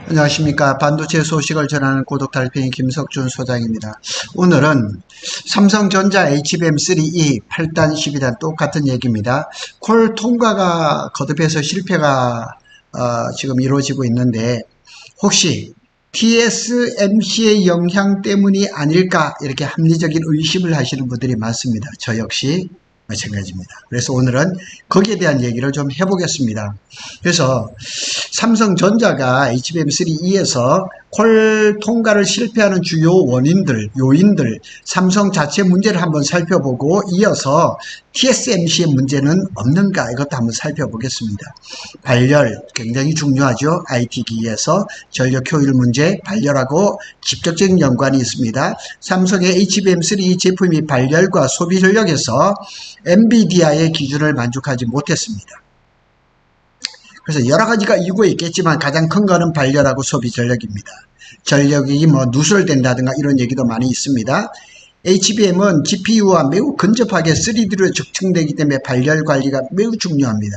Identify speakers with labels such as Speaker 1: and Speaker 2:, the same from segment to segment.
Speaker 1: 안녕하십니까. 반도체 소식을 전하는 고독달팽이 김석준 소장입니다. 오늘은 삼성전자 HBM3E 8단, 12단 똑같은 얘기입니다. 콜 통과가 거듭해서 실패가 지금 이루어지고 있는데 혹시 TSMC의 영향 때문이 아닐까 이렇게 합리적인 의심을 하시는 분들이 많습니다. 저 역시 마찬가지입니다. 그래서 오늘은 거기에 대한 얘기를 좀 해보겠습니다. 그래서 삼성전자가 HBM3E에서 콜 통과를 실패하는 주요 원인들, 요인들, 삼성 자체 문제를 한번 살펴보고 이어서 TSMC의 문제는 없는가 이것도 한번 살펴보겠습니다. 발열 굉장히 중요하죠. IT기에서 전력 효율 문제, 발열하고 직접적인 연관이 있습니다. 삼성의 HBM3E 제품이 발열과 소비 전력에서 엔비디아의 기준을 만족하지 못했습니다. 그래서 여러 가지가 이유가 있겠지만 가장 큰 거는 발열하고 소비 전력입니다. 전력이 누설된다든가 이런 얘기도 많이 있습니다. HBM은 GPU와 매우 근접하게 3D로 적층되기 때문에 발열 관리가 매우 중요합니다.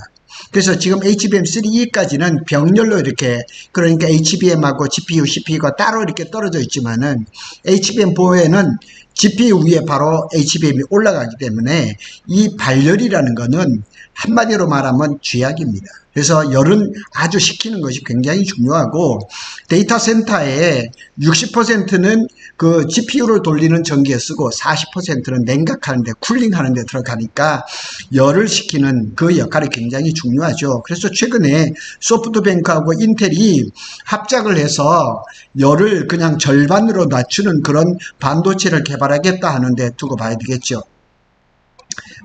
Speaker 1: 그래서 지금 HBM3E까지는 병렬로 이렇게, 그러니까 HBM하고 GPU, CPU가 따로 이렇게 떨어져 있지만은 HBM4에는 GPU 위에 바로 HBM이 올라가기 때문에 이 발열이라는 거는 한마디로 말하면 쥐약입니다. 그래서 열은 아주 식히는 것이 굉장히 중요하고, 데이터 센터에 60%는 그 GPU를 돌리는 전기에 쓰고 40%는 냉각하는데, 쿨링하는 데 들어가니까 열을 식히는 그 역할이 굉장히 중요하죠. 그래서 최근에 소프트뱅크하고 인텔이 합작을 해서 열을 그냥 절반으로 낮추는 그런 반도체를 개발하겠다 하는데 두고 봐야 되겠죠.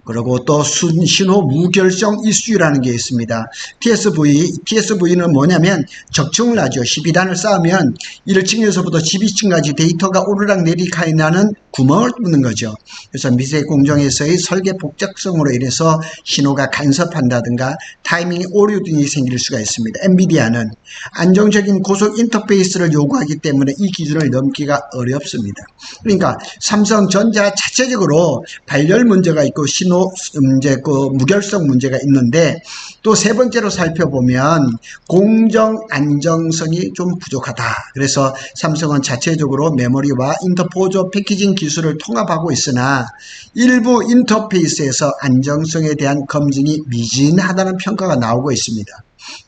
Speaker 1: 그리고 또 신호 무결성 이슈라는 게 있습니다. TSV는 뭐냐면 적층을 하죠. 12단을 쌓으면 1층에서부터 12층까지 데이터가 오르락내리락 나는 구멍을 뚫는 거죠. 그래서 미세 공정에서의 설계 복잡성으로 인해서 신호가 간섭한다든가 타이밍이 오류 등이 생길 수가 있습니다. 엔비디아는 안정적인 고속 인터페이스를 요구하기 때문에 이 기준을 넘기가 어렵습니다. 그러니까 삼성전자 자체적으로 발열 문제가 있고 신호 문제, 무결성 문제가 있는데, 또 세 번째로 살펴보면 공정 안정성이 좀 부족하다. 그래서 삼성은 자체적으로 메모리와 인터포저 패키징 기술을 통합하고 있으나 일부 인터페이스에서 안정성에 대한 검증이 미진하다는 평가가 나오고 있습니다.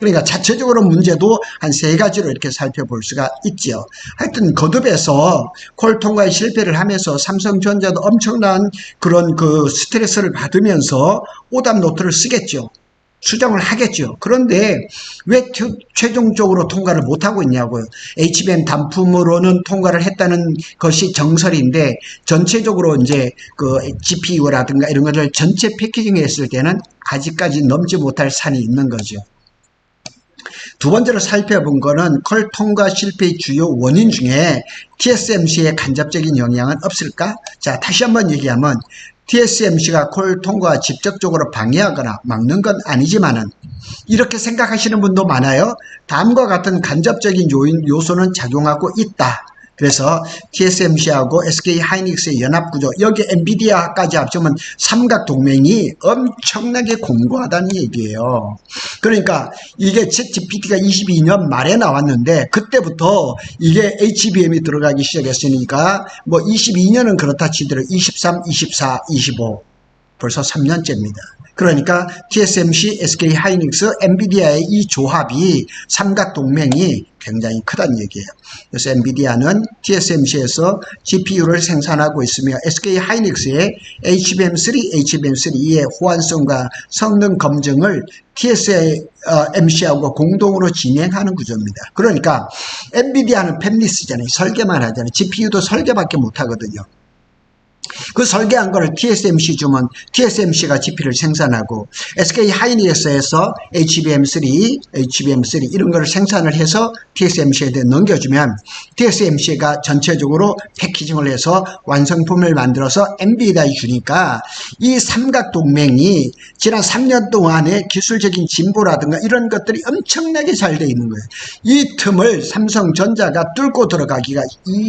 Speaker 1: 그러니까 자체적으로 문제도 한 세 가지로 이렇게 살펴볼 수가 있죠. 하여튼 거듭해서 콜 통과에 실패를 하면서 삼성전자도 엄청난 그런 그 스트레스를 받으면서 오답 노트를 쓰겠죠. 수정을 하겠죠. 그런데 왜 최종적으로 통과를 못하고 있냐고요. HBM 단품으로는 통과를 했다는 것이 정설인데, 전체적으로 이제 그 GPU라든가 이런 것을 전체 패키징 했을 때는 아직까지 넘지 못할 산이 있는 거죠. 두 번째로 살펴본 거는 콜 통과 실패의 주요 원인 중에 TSMC의 간접적인 영향은 없을까? 자, 다시 한번 얘기하면 TSMC가 콜 통과와 직접적으로 방해하거나 막는 건 아니지만은 이렇게 생각하시는 분도 많아요. 다음과 같은 간접적인 요소는 작용하고 있다. 그래서 TSMC하고 SK하이닉스의 연합구조, 여기 엔비디아까지 합치면 삼각동맹이 엄청나게 공고하다는 얘기예요. 그러니까 이게 챗GPT가 22년 말에 나왔는데 그때부터 이게 HBM이 들어가기 시작했으니까 뭐 22년은 그렇다 치더라도 23, 24, 25 벌써 3년째입니다. 그러니까 TSMC, SK하이닉스, 엔비디아의 이 조합이 삼각동맹이 굉장히 크다는 얘기예요. 그래서 엔비디아는 TSMC에서 GPU를 생산하고 있으며 SK하이닉스의 HBM3E의 호환성과 성능 검증을 TSMC하고 공동으로 진행하는 구조입니다. 그러니까 엔비디아는 팹리스잖아요. 설계만 하잖아요. GPU도 설계밖에 못하거든요. 그 설계한 거를 TSMC 주면 TSMC가 GP를 생산하고, SK하이닉스에서 HBM3 이런 거를 생산을 해서 TSMC에 넘겨주면 TSMC가 전체적으로 패키징을 해서 완성품을 만들어서 엔비디아에 주니까 이 삼각동맹이 지난 3년 동안의 기술적인 진보라든가 이런 것들이 엄청나게 잘 돼 있는 거예요. 이 틈을 삼성전자가 뚫고 들어가기가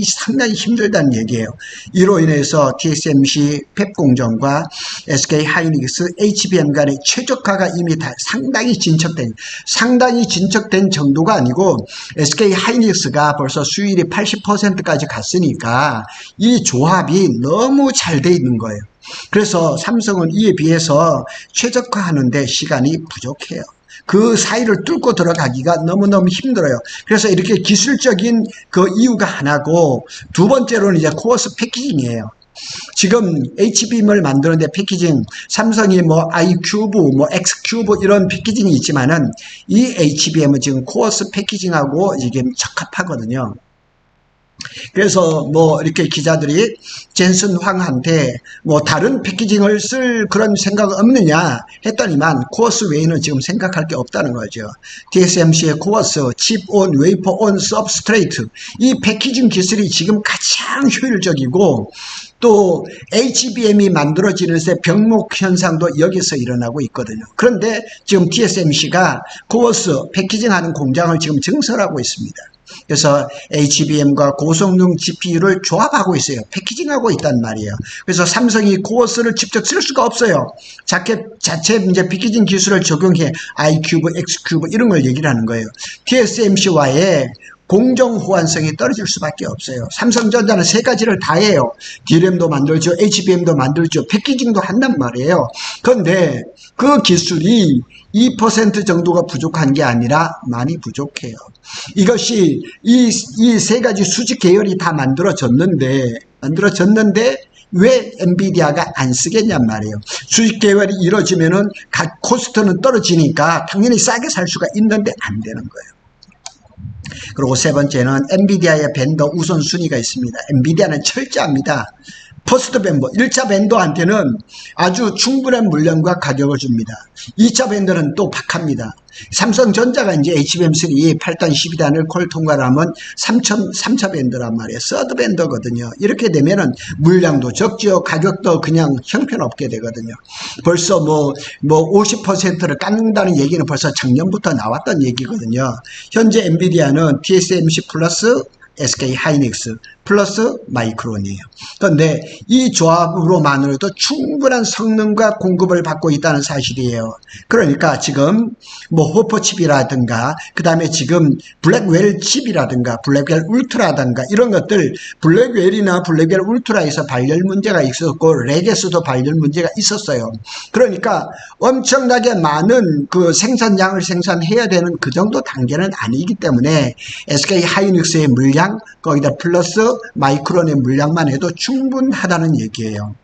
Speaker 1: 상당히 힘들다는 얘기예요. 이로 인해서 TSMC 팹공정과 SK 하이닉스 HBM 간의 최적화가 이미 다 상당히 진척된 정도가 아니고 SK 하이닉스가 벌써 수율이 80%까지 갔으니까 이 조합이 너무 잘 돼 있는 거예요. 그래서 삼성은 이에 비해서 최적화하는데 시간이 부족해요. 그 사이를 뚫고 들어가기가 너무너무 힘들어요. 그래서 이렇게 기술적인 그 이유가 하나고, 두 번째로는 이제 코어스 패키징이에요. 지금 HBM을 만드는데 패키징, 삼성이 뭐 i큐브, 뭐 x큐브 이런 패키징이 있지만은 이 HBM은 지금 코어스 패키징하고 이게 적합하거든요. 그래서 뭐 이렇게 기자들이 젠슨 황한테 뭐 다른 패키징을 쓸 그런 생각 없느냐 했더니만 코어스 외에는 지금 생각할 게 없다는 거죠. TSMC의 코어스, 칩 온, 웨이퍼 온, 서브스트레이트, 이 패키징 기술이 지금 가장 효율적이고, 또 HBM이 만들어지면서 병목 현상도 여기서 일어나고 있거든요. 그런데 지금 TSMC가 코어스 패키징하는 공장을 지금 증설하고 있습니다. 그래서 HBM과 고성능 GPU를 조합하고 있어요. 패키징하고 있단 말이에요. 그래서 삼성이 코어스를 직접 쓸 수가 없어요. 자체 이제 패키징 기술을 적용해 i큐브, x큐브 이런 걸 얘기를 하는 거예요. TSMC와의 공정 호환성이 떨어질 수밖에 없어요. 삼성전자는 세 가지를 다 해요. DRAM도 만들죠, HBM도 만들죠, 패키징도 한단 말이에요. 그런데 그 기술이 2% 정도가 부족한 게 아니라 많이 부족해요. 이것이 이 세 가지 수직 계열이 다 만들어졌는데 왜 엔비디아가 안 쓰겠냔 말이에요. 수직 계열이 이루어지면은 코스트는 떨어지니까 당연히 싸게 살 수가 있는데 안 되는 거예요. 그리고 세 번째는 엔비디아의 벤더 우선순위가 있습니다. 엔비디아는 철저합니다. 퍼스트 벤더, 1차 벤더한테는 아주 충분한 물량과 가격을 줍니다. 2차 벤더는 또 박합니다. 삼성전자가 이제 HBM3 8단 12단을 콜 통과를 하면 3차 벤더란 말이에요. 서드 벤더거든요. 이렇게 되면은 물량도 적죠. 가격도 그냥 형편없게 되거든요. 벌써 뭐 50%를 깎는다는 얘기는 벌써 작년부터 나왔던 얘기거든요. 현재 엔비디아는 TSMC 플러스 SK 하이닉스 플러스 마이크론이에요. 그런데 이 조합으로만으로도 충분한 성능과 공급을 받고 있다는 사실이에요. 그러니까 지금 뭐 호퍼 칩이라든가, 그 다음에 지금 블랙웰 칩이라든가 블랙웰 울트라든가 이런 것들, 블랙웰이나 블랙웰 울트라에서 발열 문제가 있었고 렉에서도 발열 문제가 있었어요. 그러니까 엄청나게 많은 그 생산량을 생산해야 되는 그 정도 단계는 아니기 때문에 SK 하이닉스의 물량 거기다 플러스 마이크론의 물량만 해도 충분하다는 얘기예요.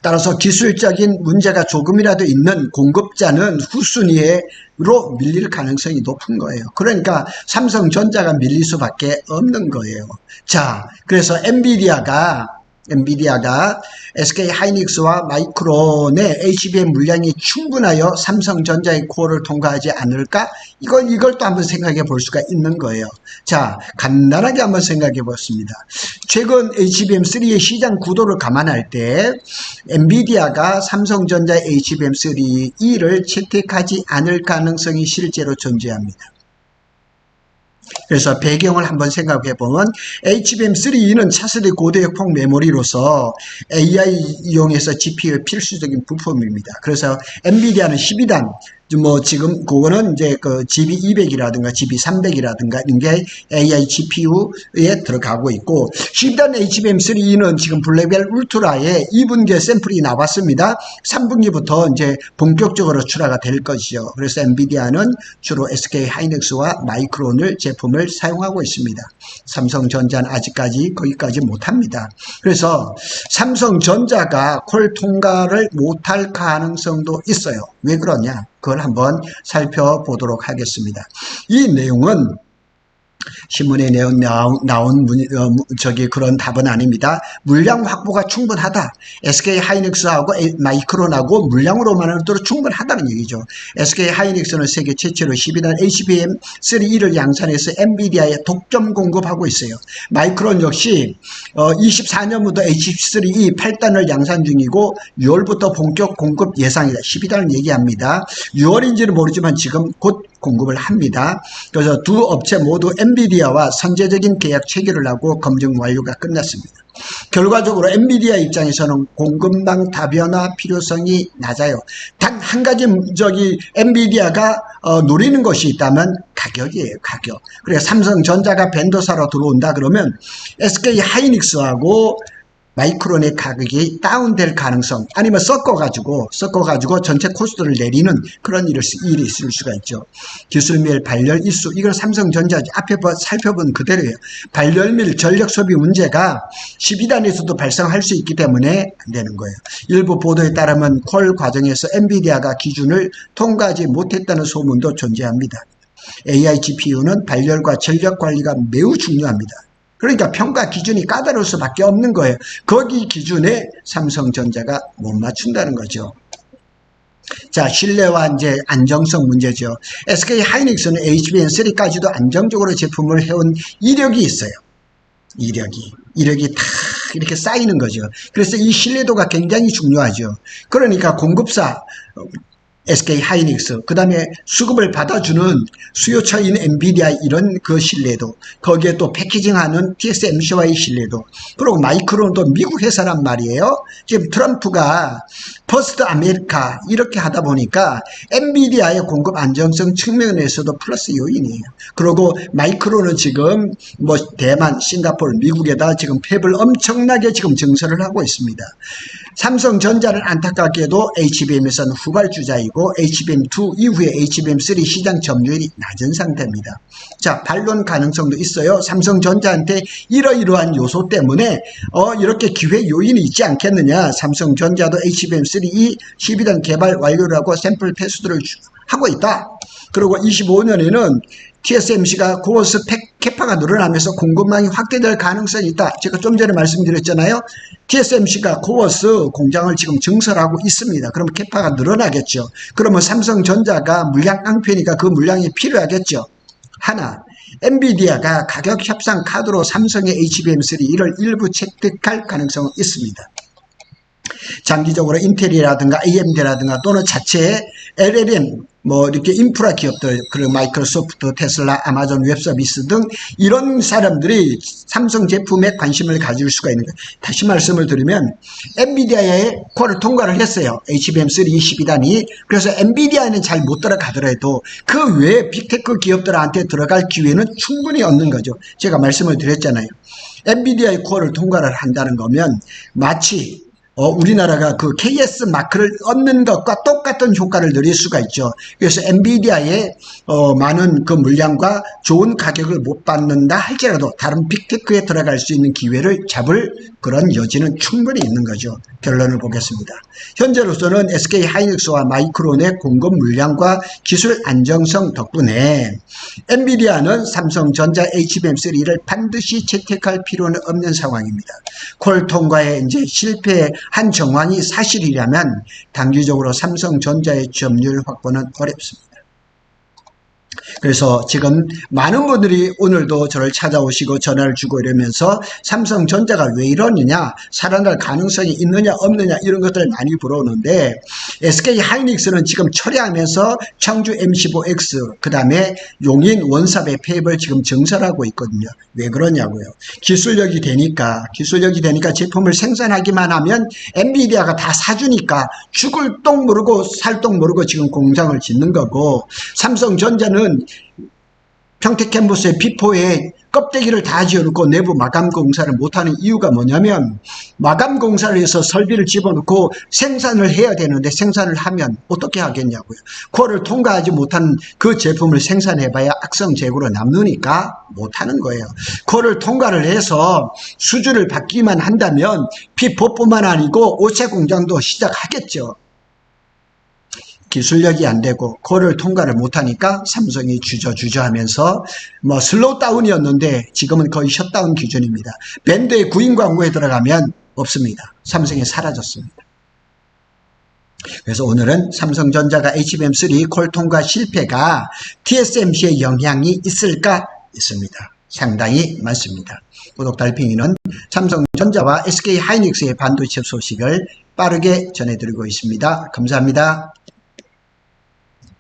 Speaker 1: 따라서 기술적인 문제가 조금이라도 있는 공급자는 후순위로 밀릴 가능성이 높은 거예요. 그러니까 삼성전자가 밀릴 수밖에 없는 거예요. 자, 그래서 엔비디아가 SK 하이닉스와 마이크론의 HBM 물량이 충분하여 삼성전자의 코어를 통과하지 않을까? 이걸 또 한번 생각해 볼 수가 있는 거예요. 자, 간단하게 한번 생각해 보겠습니다. 최근 HBM3의 시장 구도를 감안할 때 엔비디아가 삼성전자의 HBM3E를 채택하지 않을 가능성이 실제로 존재합니다. 그래서 배경을 한번 생각해 보면 HBM3E는 차세대 고대역폭 메모리로서 AI 이용해서 GPU의 필수적인 부품입니다. 그래서 엔비디아는 12단, 뭐 지금 그거는 이제 그 GB200이라든가 GB300이라든가 이게 AI GPU에 들어가고 있고, 12단 HBM3E는 지금 블랙웰 울트라의 2분기 샘플이 나왔습니다. 3분기부터 이제 본격적으로 출하가 될 것이죠. 그래서 엔비디아는 주로 SK 하이닉스와 마이크론을 제품을 사용하고 있습니다. 삼성전자는 아직까지 거기까지 못합니다. 그래서 삼성전자가 콜 통과를 못할 가능성도 있어요. 왜 그러냐? 그걸 한번 살펴보도록 하겠습니다. 이 내용은 신문에 나온 그런 답은 아닙니다. 물량 확보가 충분하다. SK 하이닉스하고 마이크론하고 물량으로만으로도 충분하다는 얘기죠. SK 하이닉스는 세계 최초로 12단 HBM3E를 양산해서 엔비디아에 독점 공급하고 있어요. 마이크론 역시 24년부터 HBM3E 8단을 양산 중이고 6월부터 본격 공급 예상이다. 12단을 얘기합니다. 6월인지는 모르지만 지금 곧 공급을 합니다. 그래서 두 업체 모두 엔비디아와 선제적인 계약 체결을 하고 검증 완료가 끝났습니다. 결과적으로 엔비디아 입장에서는 공급망 다변화 필요성이 낮아요. 단 한 가지 엔비디아가 노리는 것이 있다면 가격이에요. 가격. 그래서 삼성전자가 벤더사로 들어온다 그러면 SK 하이닉스하고 마이크론의 가격이 다운될 가능성, 아니면 섞어가지고 전체 코스트를 내리는 그런 일이 있을 수가 있죠. 기술멸, 발열, 일수, 이건 삼성전자 앞에 살펴본 그대로예요. 발열 및 전력 소비 문제가 12단에서도 발생할 수 있기 때문에 안 되는 거예요. 일부 보도에 따르면 콜 과정에서 엔비디아가 기준을 통과하지 못했다는 소문도 존재합니다. AI GPU는 발열과 전력 관리가 매우 중요합니다. 그러니까 평가 기준이 까다로울 수밖에 없는 거예요. 거기 기준에 삼성전자가 못 맞춘다는 거죠. 자, 신뢰와 이제 안정성 문제죠. SK 하이닉스는 HBM3까지도 안정적으로 제품을 해온 이력이 있어요. 이력이 다 이렇게 쌓이는 거죠. 그래서 이 신뢰도가 굉장히 중요하죠. 그러니까 공급사 SK 하이닉스, 그 다음에 수급을 받아주는 수요처인 엔비디아, 이런 그 신뢰도, 거기에 또 패키징하는 TSMC와의 신뢰도, 그리고 마이크론도 미국 회사란 말이에요. 지금 트럼프가 퍼스트 아메리카 이렇게 하다 보니까 엔비디아의 공급 안정성 측면에서도 플러스 요인이에요. 그리고 마이크론은 지금 뭐 대만, 싱가포르, 미국에다 지금 팹을 엄청나게 지금 증설을 하고 있습니다. 삼성전자는 안타깝게도 HBM에서는 후발주자이고 HBM2 이후에 HBM3 시장 점유율이 낮은 상태입니다. 자, 반론 가능성도 있어요. 삼성전자한테 이러이러한 요소 때문에 이렇게 기회 요인이 있지 않겠느냐. 삼성전자도 HBM3 12단 개발 완료를 하고 샘플 테스트를 하고 있다. 그리고 25년에는 TSMC가 코어스 캐파가 늘어나면서 공급망이 확대될 가능성이 있다. 제가 좀 전에 말씀드렸잖아요. TSMC가 코어스 공장을 지금 증설하고 있습니다. 그러면 캐파가 늘어나겠죠. 그러면 삼성전자가 물량 깡패니까 그 물량이 필요하겠죠. 하나, 엔비디아가 가격 협상 카드로 삼성의 HBM3를 일부 채택할 가능성은 있습니다. 장기적으로 인텔이라든가 AMD라든가 또는 자체의 LLM, 뭐 이렇게 인프라 기업들, 그리고 마이크로소프트, 테슬라, 아마존 웹서비스 등 이런 사람들이 삼성 제품에 관심을 가질 수가 있는 거예요. 다시 말씀을 드리면 엔비디아의 콜을 통과를 했어요. HBM3 12단이. 그래서 엔비디아에는 잘 못 들어가더라도 그 외에 빅테크 기업들한테 들어갈 기회는 충분히 얻는 거죠. 제가 말씀을 드렸잖아요. 엔비디아의 콜을 통과를 한다는 거면 마치 우리나라가 그 KS 마크를 얻는 것과 똑같은 효과를 누릴 수가 있죠. 그래서 엔비디아의 많은 그 물량과 좋은 가격을 못 받는다 할지라도 다른 빅테크에 들어갈 수 있는 기회를 잡을 그런 여지는 충분히 있는 거죠. 결론을 보겠습니다. 현재로서는 SK 하이닉스와 마이크론의 공급 물량과 기술 안정성 덕분에 엔비디아는 삼성전자 HBM3를 반드시 채택할 필요는 없는 상황입니다. 콜 통과에 이제 실패한 정황이 사실이라면 단기적으로 삼성전자의 점유율 확보는 어렵습니다. 그래서 지금 많은 분들이 오늘도 저를 찾아오시고 전화를 주고 이러면서 삼성전자가 왜 이러느냐, 살아날 가능성이 있느냐 없느냐 이런 것들을 많이 물어오는데 SK 하이닉스는 지금 처리하면서 청주 M15X 그 다음에 용인 원삽의 폐입을 지금 증설하고 있거든요. 왜 그러냐고요. 기술력이 되니까 제품을 생산하기만 하면 엔비디아가 다 사주니까 죽을 똥 모르고 살 똥 모르고 지금 공장을 짓는 거고, 삼성전자는 평택 캠퍼스의 B4에 껍데기를 다 지어놓고 내부 마감 공사를 못하는 이유가 뭐냐면 마감 공사를 해서 설비를 집어넣고 생산을 해야 되는데 생산을 하면 어떻게 하겠냐고요. 콜을 통과하지 못한 그 제품을 생산해봐야 악성 재고로 남으니까 못하는 거예요. 콜을 통과를 해서 수주를 받기만 한다면 B4뿐만 아니고 오체 공장도 시작하겠죠. 기술력이 안 되고 콜을 통과를 못하니까 삼성이 주저하면서 뭐 슬로우 다운이었는데 지금은 거의 셧다운 기준입니다. 밴드의 구인 광고에 들어가면 없습니다. 삼성이 사라졌습니다. 그래서 오늘은 삼성전자가 HBM3 콜 통과 실패가 TSMC에 영향이 있을까? 있습니다. 상당히 많습니다. 구독 달팽이는 삼성전자와 SK 하이닉스의 반도체 소식을 빠르게 전해드리고 있습니다. 감사합니다.